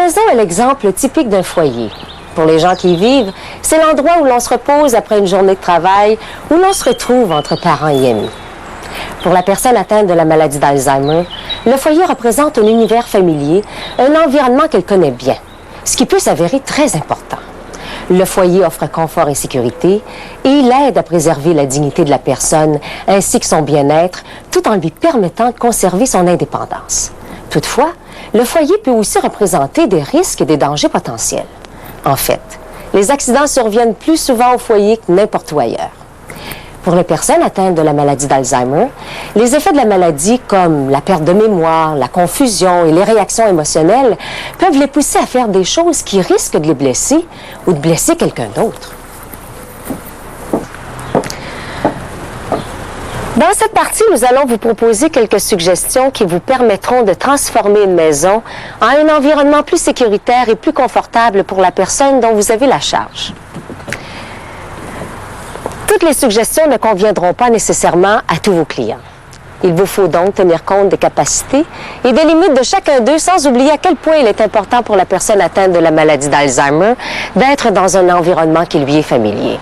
maison est l'exemple typique d'un foyer. Pour les gens qui y vivent, c'est l'endroit où l'on se repose après une journée de travail, où l'on se retrouve entre parents et amis. Pour la personne atteinte de la maladie d'Alzheimer, le foyer représente un univers familier, un environnement qu'elle connaît bien, ce qui peut s'avérer très important. Le foyer offre confort et sécurité et il aide à préserver la dignité de la personne ainsi que son bien-être, tout en lui permettant de conserver son indépendance. Toutefois, le foyer peut aussi représenter des risques et des dangers potentiels. En fait, les accidents surviennent plus souvent au foyer que n'importe où ailleurs. Pour les personnes atteintes de la maladie d'Alzheimer, les effets de la maladie comme la perte de mémoire, la confusion et les réactions émotionnelles peuvent les pousser à faire des choses qui risquent de les blesser ou de blesser quelqu'un d'autre. Dans cette partie, nous allons vous proposer quelques suggestions qui vous permettront de transformer une maison en un environnement plus sécuritaire et plus confortable pour la personne dont vous avez la charge. Toutes les suggestions ne conviendront pas nécessairement à tous vos clients. Il vous faut donc tenir compte des capacités et des limites de chacun d'eux sans oublier à quel point il est important pour la personne atteinte de la maladie d'Alzheimer d'être dans un environnement qui lui est familier.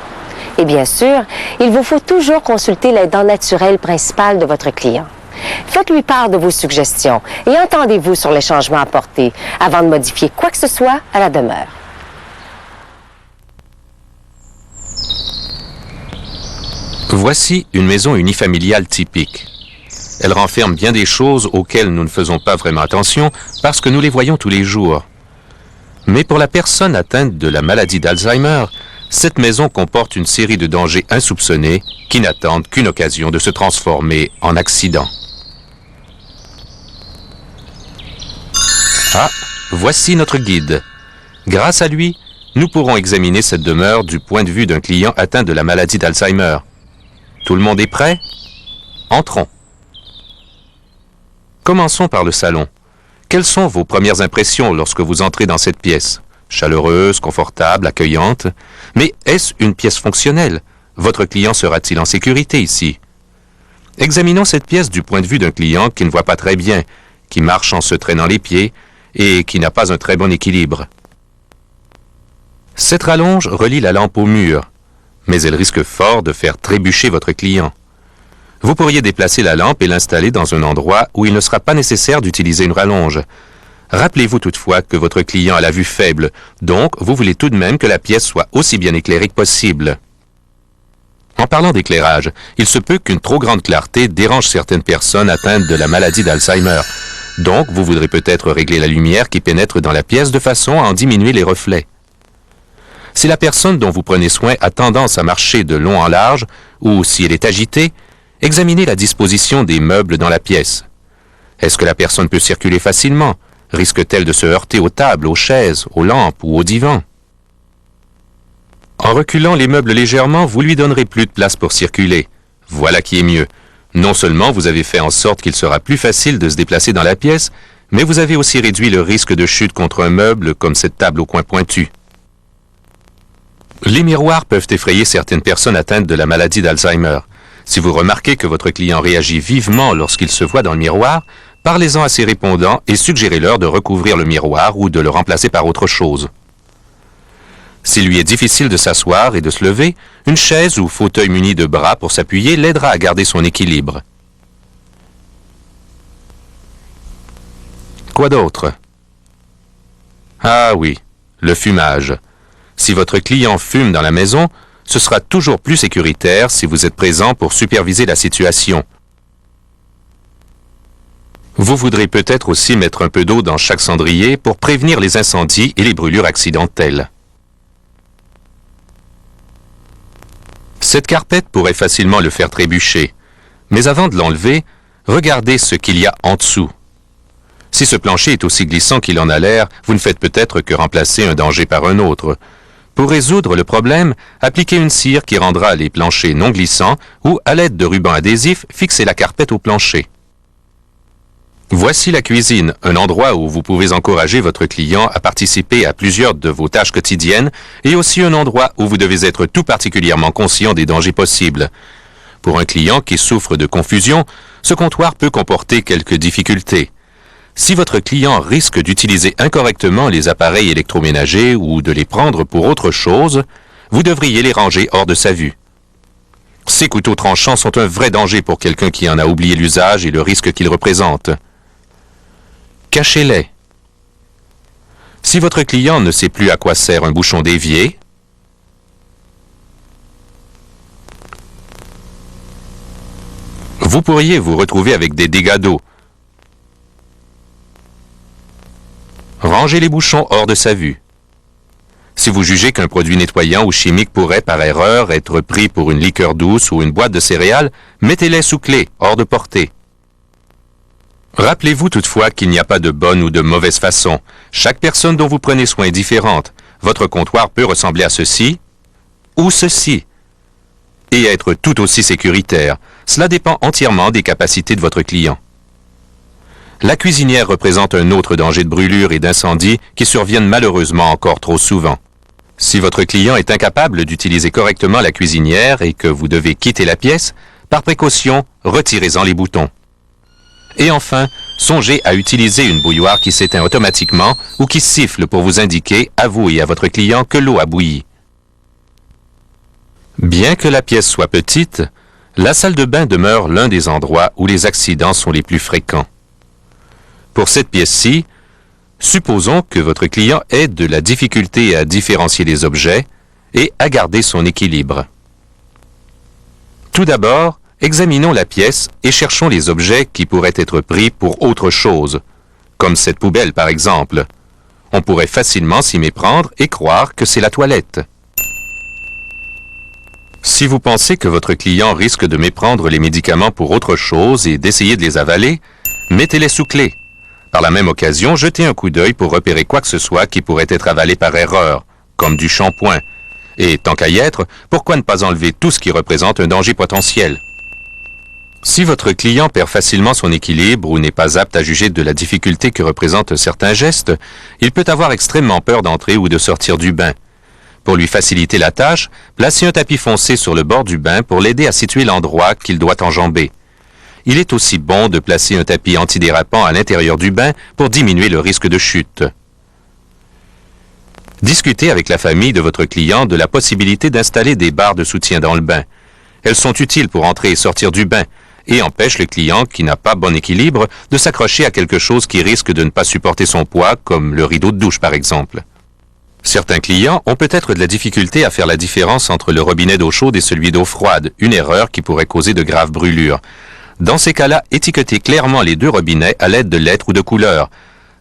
Et bien sûr, il vous faut toujours consulter l'aidant naturel principal de votre client. Faites-lui part de vos suggestions et entendez-vous sur les changements apportés avant de modifier quoi que ce soit à la demeure. Voici une maison unifamiliale typique. Elle renferme bien des choses auxquelles nous ne faisons pas vraiment attention parce que nous les voyons tous les jours. Mais pour la personne atteinte de la maladie d'Alzheimer, cette maison comporte une série de dangers insoupçonnés qui n'attendent qu'une occasion de se transformer en accident. Ah, voici notre guide. Grâce à lui, nous pourrons examiner cette demeure du point de vue d'un client atteint de la maladie d'Alzheimer. Tout le monde est prêt? Entrons. Commençons par le salon. Quelles sont vos premières impressions lorsque vous entrez dans cette pièce? Chaleureuse, confortable, accueillante. Mais est-ce une pièce fonctionnelle? Votre client sera-t-il en sécurité ici? Examinons cette pièce du point de vue d'un client qui ne voit pas très bien, qui marche en se traînant les pieds et qui n'a pas un très bon équilibre. Cette rallonge relie la lampe au mur, mais elle risque fort de faire trébucher votre client. Vous pourriez déplacer la lampe et l'installer dans un endroit où il ne sera pas nécessaire d'utiliser une rallonge. Rappelez-vous toutefois que votre client a la vue faible, donc vous voulez tout de même que la pièce soit aussi bien éclairée que possible. En parlant d'éclairage, il se peut qu'une trop grande clarté dérange certaines personnes atteintes de la maladie d'Alzheimer. Donc, vous voudrez peut-être régler la lumière qui pénètre dans la pièce de façon à en diminuer les reflets. Si la personne dont vous prenez soin a tendance à marcher de long en large, ou si elle est agitée, examinez la disposition des meubles dans la pièce. Est-ce que la personne peut circuler facilement? Risque-t-elle de se heurter aux tables, aux chaises, aux lampes ou au divan? En reculant les meubles légèrement, vous lui donnerez plus de place pour circuler. Voilà qui est mieux. Non seulement vous avez fait en sorte qu'il sera plus facile de se déplacer dans la pièce, mais vous avez aussi réduit le risque de chute contre un meuble comme cette table au coin pointu. Les miroirs peuvent effrayer certaines personnes atteintes de la maladie d'Alzheimer. Si vous remarquez que votre client réagit vivement lorsqu'il se voit dans le miroir, parlez-en à ses répondants et suggérez-leur de recouvrir le miroir ou de le remplacer par autre chose. S'il lui est difficile de s'asseoir et de se lever, une chaise ou fauteuil muni de bras pour s'appuyer l'aidera à garder son équilibre. Quoi d'autre? Ah oui, le fumage. Si votre client fume dans la maison, ce sera toujours plus sécuritaire si vous êtes présent pour superviser la situation. Vous voudrez peut-être aussi mettre un peu d'eau dans chaque cendrier pour prévenir les incendies et les brûlures accidentelles. Cette carpette pourrait facilement le faire trébucher, mais avant de l'enlever, regardez ce qu'il y a en dessous. Si ce plancher est aussi glissant qu'il en a l'air, vous ne faites peut-être que remplacer un danger par un autre. Pour résoudre le problème, appliquez une cire qui rendra les planchers non glissants ou, à l'aide de rubans adhésifs, fixez la carpette au plancher. Voici la cuisine, un endroit où vous pouvez encourager votre client à participer à plusieurs de vos tâches quotidiennes et aussi un endroit où vous devez être tout particulièrement conscient des dangers possibles. Pour un client qui souffre de confusion, ce comptoir peut comporter quelques difficultés. Si votre client risque d'utiliser incorrectement les appareils électroménagers ou de les prendre pour autre chose, vous devriez les ranger hors de sa vue. Ces couteaux tranchants sont un vrai danger pour quelqu'un qui en a oublié l'usage et le risque qu'ils représentent. Cachez-les. Si votre client ne sait plus à quoi sert un bouchon d'évier, vous pourriez vous retrouver avec des dégâts d'eau. Rangez les bouchons hors de sa vue. Si vous jugez qu'un produit nettoyant ou chimique pourrait par erreur être pris pour une liqueur douce ou une boîte de céréales, mettez-les sous clé, hors de portée. Rappelez-vous toutefois qu'il n'y a pas de bonne ou de mauvaise façon. Chaque personne dont vous prenez soin est différente. Votre comptoir peut ressembler à ceci ou ceci et être tout aussi sécuritaire. Cela dépend entièrement des capacités de votre client. La cuisinière représente un autre danger de brûlure et d'incendie qui surviennent malheureusement encore trop souvent. Si votre client est incapable d'utiliser correctement la cuisinière et que vous devez quitter la pièce, par précaution, retirez-en les boutons. Et enfin, songez à utiliser une bouilloire qui s'éteint automatiquement ou qui siffle pour vous indiquer, à vous et à votre client, que l'eau a bouilli. Bien que la pièce soit petite, la salle de bain demeure l'un des endroits où les accidents sont les plus fréquents. Pour cette pièce-ci, supposons que votre client ait de la difficulté à différencier les objets et à garder son équilibre. Tout d'abord, examinons la pièce et cherchons les objets qui pourraient être pris pour autre chose, comme cette poubelle par exemple. On pourrait facilement s'y méprendre et croire que c'est la toilette. Si vous pensez que votre client risque de méprendre les médicaments pour autre chose et d'essayer de les avaler, mettez-les sous clé. Par la même occasion, jetez un coup d'œil pour repérer quoi que ce soit qui pourrait être avalé par erreur, comme du shampoing. Et tant qu'à y être, pourquoi ne pas enlever tout ce qui représente un danger potentiel? Si votre client perd facilement son équilibre ou n'est pas apte à juger de la difficulté que représente certains gestes, il peut avoir extrêmement peur d'entrer ou de sortir du bain. Pour lui faciliter la tâche, placez un tapis foncé sur le bord du bain pour l'aider à situer l'endroit qu'il doit enjamber. Il est aussi bon de placer un tapis antidérapant à l'intérieur du bain pour diminuer le risque de chute. Discutez avec la famille de votre client de la possibilité d'installer des barres de soutien dans le bain. Elles sont utiles pour entrer et sortir du bain et empêchent le client qui n'a pas bon équilibre de s'accrocher à quelque chose qui risque de ne pas supporter son poids, comme le rideau de douche par exemple. Certains clients ont peut-être de la difficulté à faire la différence entre le robinet d'eau chaude et celui d'eau froide, une erreur qui pourrait causer de graves brûlures. Dans ces cas-là, étiquetez clairement les deux robinets à l'aide de lettres ou de couleurs.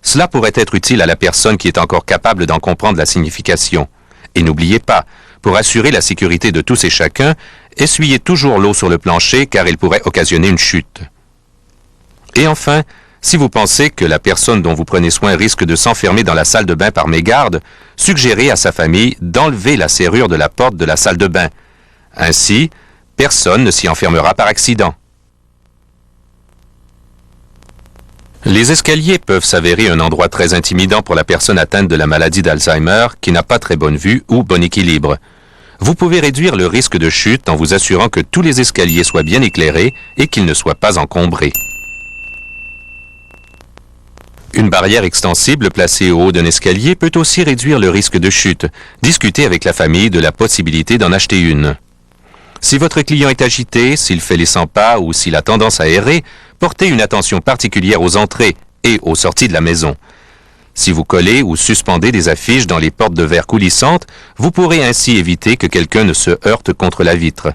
Cela pourrait être utile à la personne qui est encore capable d'en comprendre la signification. Et n'oubliez pas, pour assurer la sécurité de tous et chacun, essuyez toujours l'eau sur le plancher car elle pourrait occasionner une chute. Et enfin, si vous pensez que la personne dont vous prenez soin risque de s'enfermer dans la salle de bain par mégarde, suggérez à sa famille d'enlever la serrure de la porte de la salle de bain. Ainsi, personne ne s'y enfermera par accident. Les escaliers peuvent s'avérer un endroit très intimidant pour la personne atteinte de la maladie d'Alzheimer qui n'a pas très bonne vue ou bon équilibre. Vous pouvez réduire le risque de chute en vous assurant que tous les escaliers soient bien éclairés et qu'ils ne soient pas encombrés. Une barrière extensible placée au haut d'un escalier peut aussi réduire le risque de chute. Discutez avec la famille de la possibilité d'en acheter une. Si votre client est agité, s'il fait les 100 pas ou s'il a tendance à errer, portez une attention particulière aux entrées et aux sorties de la maison. Si vous collez ou suspendez des affiches dans les portes de verre coulissantes, vous pourrez ainsi éviter que quelqu'un ne se heurte contre la vitre.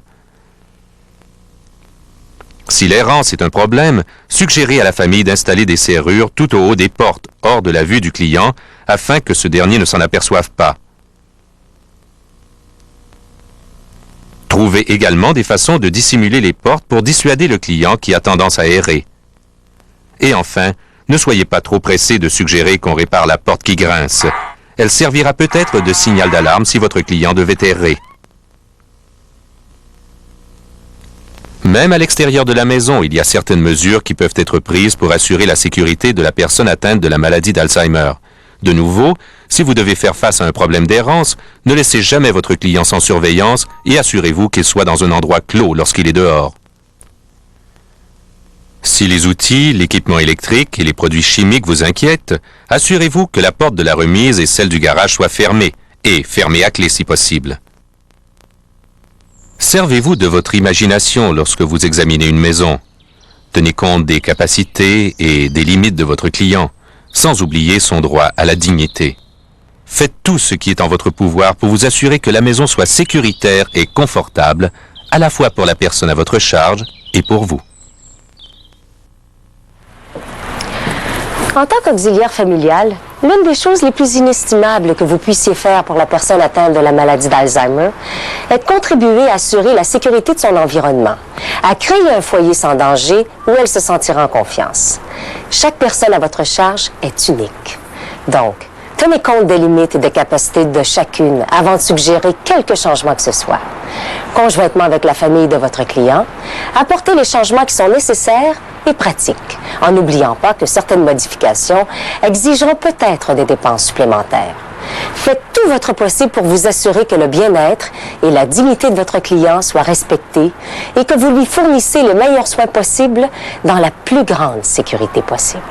Si l'errance est un problème, suggérez à la famille d'installer des serrures tout au haut des portes, hors de la vue du client, afin que ce dernier ne s'en aperçoive pas. Trouvez également des façons de dissimuler les portes pour dissuader le client qui a tendance à errer. Et enfin, ne soyez pas trop pressé de suggérer qu'on répare la porte qui grince. Elle servira peut-être de signal d'alarme si votre client devait errer. Même à l'extérieur de la maison, il y a certaines mesures qui peuvent être prises pour assurer la sécurité de la personne atteinte de la maladie d'Alzheimer. De nouveau, si vous devez faire face à un problème d'errance, ne laissez jamais votre client sans surveillance et assurez-vous qu'il soit dans un endroit clos lorsqu'il est dehors. Si les outils, l'équipement électrique et les produits chimiques vous inquiètent, assurez-vous que la porte de la remise et celle du garage soient fermées, et fermées à clé si possible. Servez-vous de votre imagination lorsque vous examinez une maison. Tenez compte des capacités et des limites de votre client, sans oublier son droit à la dignité. Faites tout ce qui est en votre pouvoir pour vous assurer que la maison soit sécuritaire et confortable, à la fois pour la personne à votre charge et pour vous. En tant qu'auxiliaire familial, l'une des choses les plus inestimables que vous puissiez faire pour la personne atteinte de la maladie d'Alzheimer est de contribuer à assurer la sécurité de son environnement, à créer un foyer sans danger où elle se sentira en confiance. Chaque personne à votre charge est unique. Donc, tenez compte des limites et des capacités de chacune avant de suggérer quelque changement que ce soit. Conjointement avec la famille de votre client, apportez les changements qui sont nécessaires et pratiques, en n'oubliant pas que certaines modifications exigeront peut-être des dépenses supplémentaires. Faites tout votre possible pour vous assurer que le bien-être et la dignité de votre client soient respectés et que vous lui fournissez les meilleurs soins possibles dans la plus grande sécurité possible.